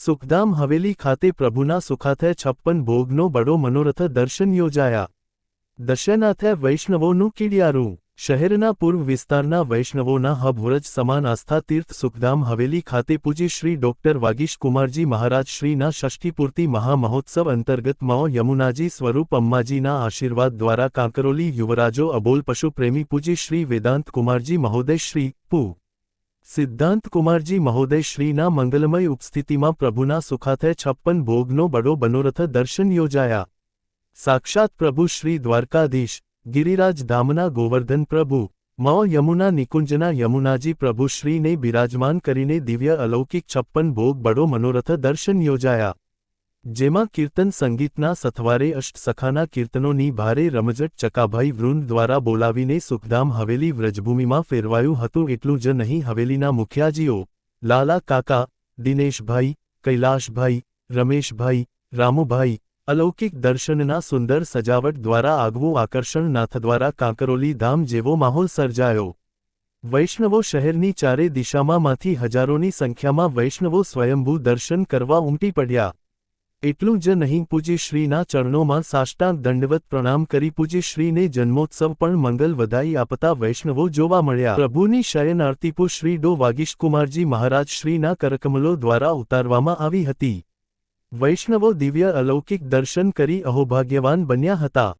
સુખધામ હવેલી ખાતે પ્રભુના સુખાથે 56 ભોગનો બડો મનોરથ દર્શન યોજાયા. દશનાથે વૈષ્ણવોનું કીડિયારું. શહેરના પૂર્વ વિસ્તારના વૈષ્ણવોના હબ સમાન આસ્થા તીર્થ સુખધામ હવેલી ખાતે પૂજ્ય શ્રી ડોક્ટર વાગીશ કુમારજી મહારાજ શ્રીના ષષ્ઠીપૂર્તિ મહામહોત્સવ અંતર્ગત મા યમુનાજી સ્વરૂપ અંબાજીના આશીર્વાદ દ્વારા કાંકરોલી યુવરાજો અબોલ પશુપ્રેમી પૂજ્ય શ્રી વેદાંત કુમારજી મહોદય શ્રી પૂ. સિદ્ધાંત કુમારજી મહોદય શ્રીના મંગલમય ઉપસ્થિતિમાં પ્રભુના સુખાથે 56 ભોગનો બડો મનોરથ દર્શન યોજાયા. સાક્ષાત પ્રભુ શ્રી દ્વારકાધીશ ગિરિરાજ ધામના ગોવર્ધન પ્રભુ મા યમુના નિકુંજના યમુનાજી પ્રભુ શ્રીને બિરાજમાન કરીને દિવ્ય અલૌકિક 56 ભોગ બડો મનોરથ દર્શન યોજાયા. જેમાં કીર્તન સંગીતના સથવારે અષ્ટસખાના કીર્તનોની ભારે રમઝટ ચકાભાઈ વૃંદ દ્વારા બોલાવીને સુખધામ હવેલી વ્રજભૂમિમાં ફેરવાયું હતું. એટલું જ નહીં, હવેલીના મુખિયાજીઓ લાલા કાકા, દિનેશભાઈ, કૈલાશભાઈ, રમેશભાઈ, રામુભાઈ અલૌકિક દર્શનના સુંદર સજાવટ દ્વારા આગવું આકર્ષણ નાથદ્વારા કાંકરોલી ધામ જેવો માહોલ સર્જાયો. વૈષ્ણવો શહેરની ચારે દિશામાંથી હજારોની સંખ્યામાં વૈષ્ણવો સ્વયંભૂ દર્શન કરવા ઉમટી પડ્યા. એટલું જ નહીં, પૂજ્ય શ્રીના ચરણોમાં સાષ્ટાંગ દંડવત પ્રણામ કરી પૂજ્ય શ્રીને જન્મોત્સવ પણ મંગલ વધાઈ આપતા વૈષ્ણવો જોવા મળ્યા. પ્રભુની શયન આરતી શ્રી ડો વાગીશકુમારજી મહારાજ શ્રીના કરકમલો દ્વારા ઉતારવામાં આવી હતી. વૈષ્ણવો દિવ્ય અલૌકિક દર્શન કરી અહોભાગ્યવાન બન્યા હતા.